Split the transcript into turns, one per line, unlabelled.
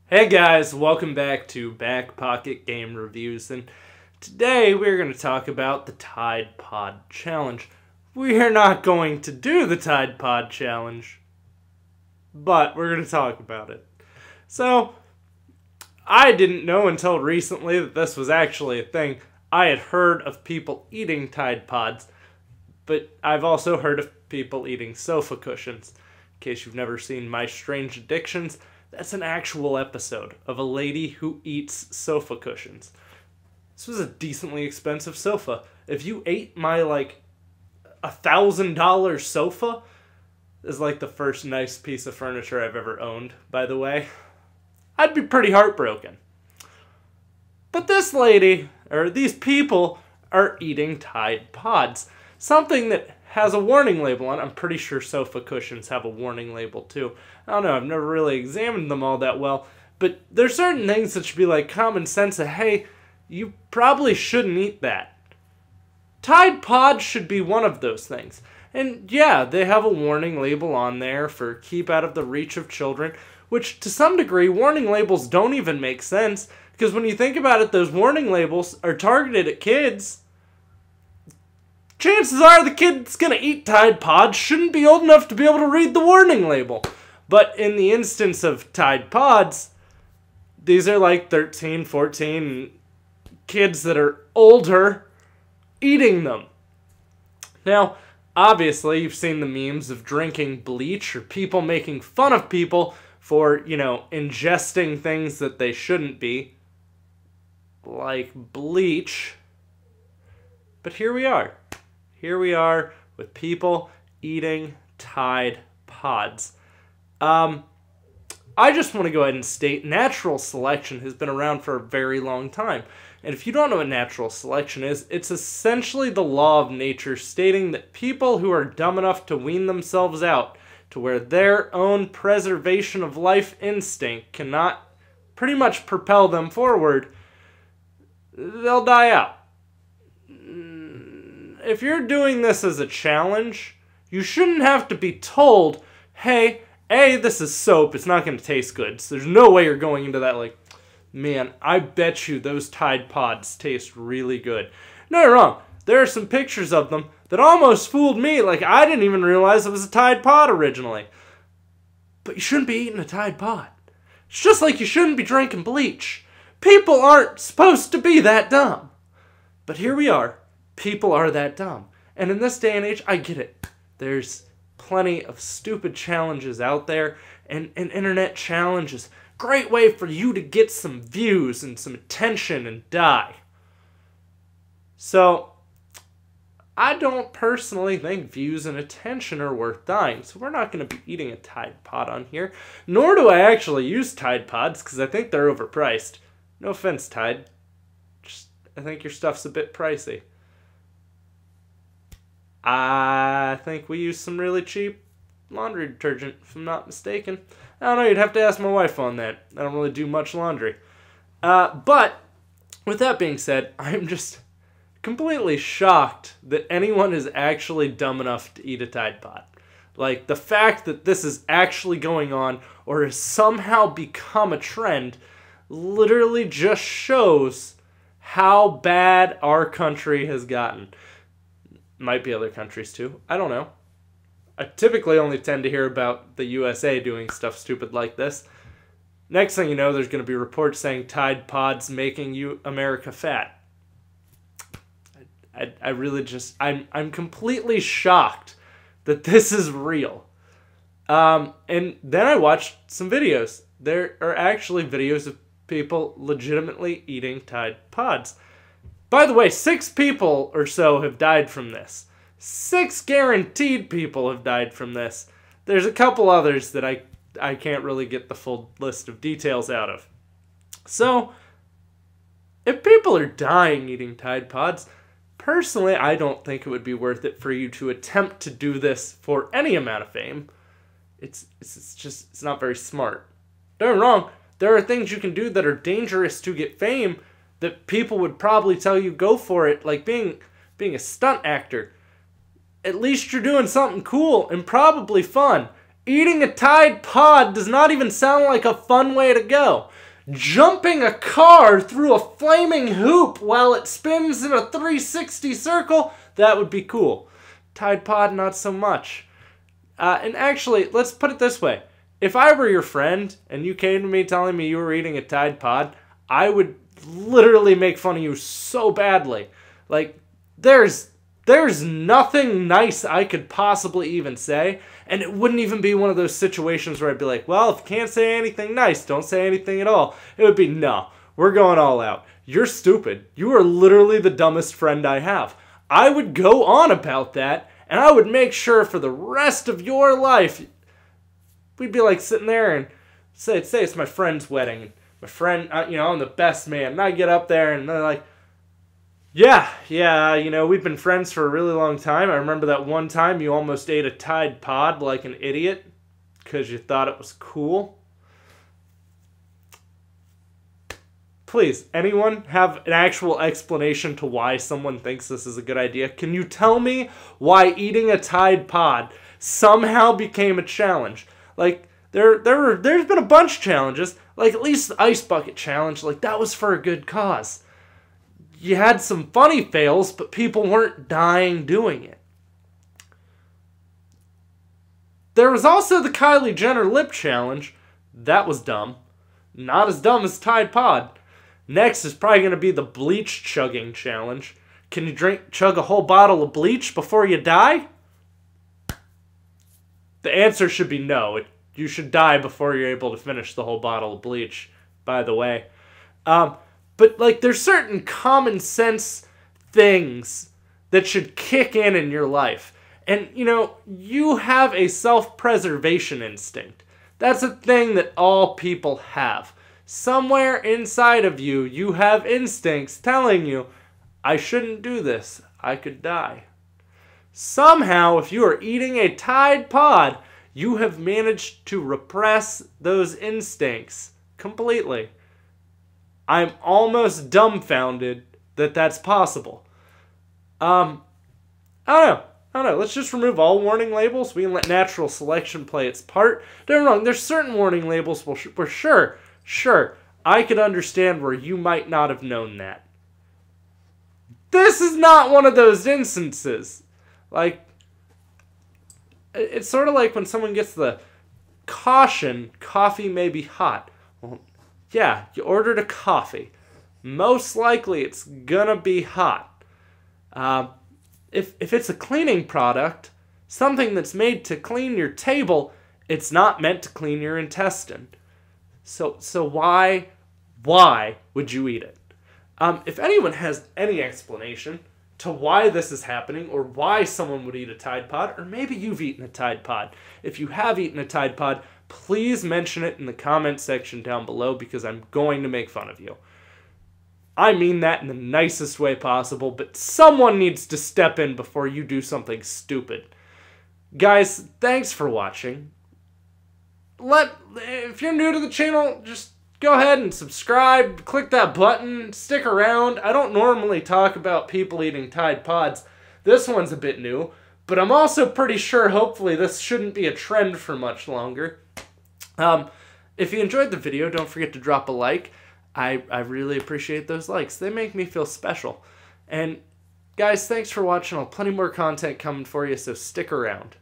Hey guys, welcome back to BackPocketGameReviews, and today we're going to talk about the Tide Pod Challenge. We are not going to do the Tide Pod Challenge, but we're going to talk about it. So, I didn't know until recently that this was actually a thing. I had heard of people eating Tide Pods, but I've also heard of people eating sofa cushions. In case you've never seen My Strange Addictions, that's an actual episode of a lady who eats sofa cushions. This was a decently expensive sofa. If you ate my, $1,000 sofa, is like the first nice piece of furniture I've ever owned, by the way, I'd be pretty heartbroken. But this lady, or these people, are eating Tide Pods. Something that has a warning label on it. I'm pretty sure sofa cushions have a warning label too. I don't know, I've never really examined them all that well, but there's certain things that should be like common sense that, hey, you probably shouldn't eat that. Tide Pods should be one of those things. And yeah, they have a warning label on there for keep out of the reach of children, which to some degree, warning labels don't even make sense, because when you think about it, those warning labels are targeted at kids. Chances are the kid that's going to eat Tide Pods shouldn't be old enough to be able to read the warning label. But in the instance of Tide Pods, these are like 13, 14 kids that are older eating them. Now, obviously, you've seen the memes of drinking bleach or people making fun of people for, ingesting things that they shouldn't be, like bleach. But here we are. Here we are with people eating Tide Pods. I just want to go ahead and state natural selection has been around for a very long time. And if you don't know what natural selection is, it's essentially the law of nature stating that people who are dumb enough to wean themselves out to where their own preservation of life instinct cannot pretty much propel them forward, they'll die out. If you're doing this as a challenge, you shouldn't have to be told, hey, A, this is soap, it's not going to taste good. So there's no way you're going into that like, man, I bet you those Tide Pods taste really good. No, you're wrong. There are some pictures of them that almost fooled me. Like, I didn't even realize it was a Tide Pod originally. But you shouldn't be eating a Tide Pod. It's just like you shouldn't be drinking bleach. People aren't supposed to be that dumb. But here we are. People are that dumb. And in this day and age, I get it. There's plenty of stupid challenges out there, and internet challenges. Great way for you to get some views and some attention and die. So, I don't personally think views and attention are worth dying, so we're not going to be eating a Tide Pod on here. Nor do I actually use Tide Pods, because I think they're overpriced. No offense, Tide. I think your stuff's a bit pricey. I think we use some really cheap laundry detergent, if I'm not mistaken. I don't know, you'd have to ask my wife on that. I don't really do much laundry. But, with that being said, I'm just completely shocked that anyone is actually dumb enough to eat a Tide Pod. Like, the fact that this is actually going on, or has somehow become a trend, literally just shows how bad our country has gotten. Might be other countries too. I don't know. I typically only tend to hear about the USA doing stuff stupid like this. Next thing you know, there's going to be reports saying Tide Pods making America fat. I really just... I'm completely shocked that this is real. And then I watched some videos. There are actually videos of people legitimately eating Tide Pods. By the way, 6 people or so have died from this. 6 guaranteed people have died from this. There's a couple others that I can't really get the full list of details out of. So, if people are dying eating Tide Pods, personally, I don't think it would be worth it for you to attempt to do this for any amount of fame. It's not very smart. Don't get me wrong, there are things you can do that are dangerous to get fame, that people would probably tell you go for it, like being a stunt actor. At least you're doing something cool and probably fun. Eating a Tide Pod does not even sound like a fun way to go. jumping a car through a flaming hoop while it spins in a 360 circle, that would be cool. Tide Pod, not so much. And actually, let's put it this way. If I were your friend and you came to me telling me you were eating a Tide Pod, I would literally make fun of you so badly. Like, there's nothing nice I could possibly even say, and it wouldn't even be one of those situations where I'd be like, well, if you can't say anything nice, don't say anything at all. It would be, no, we're going all out. You're stupid. You are literally the dumbest friend I have. I would go on about that, and I would make sure for the rest of your life, we'd be like sitting there and say it's my friend's wedding. My friend, I'm the best man. And I get up there and they're like, yeah, we've been friends for a really long time. I remember that one time you almost ate a Tide Pod like an idiot because you thought it was cool. Please, anyone have an actual explanation to why someone thinks this is a good idea? Can you tell me why eating a Tide Pod somehow became a challenge? Like, there's been a bunch of challenges. Like, at least the Ice Bucket Challenge, like, that was for a good cause. You had some funny fails, but people weren't dying doing it. There was also the Kylie Jenner Lip Challenge. That was dumb. Not as dumb as Tide Pod. Next is probably going to be the Bleach Chugging Challenge. Can you chug a whole bottle of bleach before you die? The answer should be no. You should die before you're able to finish the whole bottle of bleach, by the way. But, like, there's certain common sense things that should kick in your life. And, you have a self-preservation instinct. That's a thing that all people have. Somewhere inside of you, you have instincts telling you, I shouldn't do this. I could die. Somehow, if you are eating a Tide Pod, you have managed to repress those instincts completely. I'm almost dumbfounded that that's possible. I don't know. Let's just remove all warning labels. We can let natural selection play its part. Don't get me wrong, there's certain warning labels where sure, I could understand where you might not have known that. This is not one of those instances. Like, it's sort of like when someone gets the caution, coffee may be hot. Well, yeah, you ordered a coffee. Most likely it's gonna be hot. If it's a cleaning product, something that's made to clean your table, it's not meant to clean your intestine. So why would you eat it? If anyone has any explanation to why this is happening, or why someone would eat a Tide Pod, or maybe you've eaten a Tide Pod. If you have eaten a Tide Pod, please mention it in the comment section down below, because I'm going to make fun of you. I mean that in the nicest way possible, but someone needs to step in before you do something stupid. Guys, thanks for watching. If you're new to the channel, just go ahead and subscribe, click that button, stick around. I don't normally talk about people eating Tide Pods. This one's a bit new, but I'm also pretty sure hopefully this shouldn't be a trend for much longer. If you enjoyed the video, don't forget to drop a like. I really appreciate those likes. They make me feel special. And guys, thanks for watching. I'll have plenty more content coming for you, so stick around.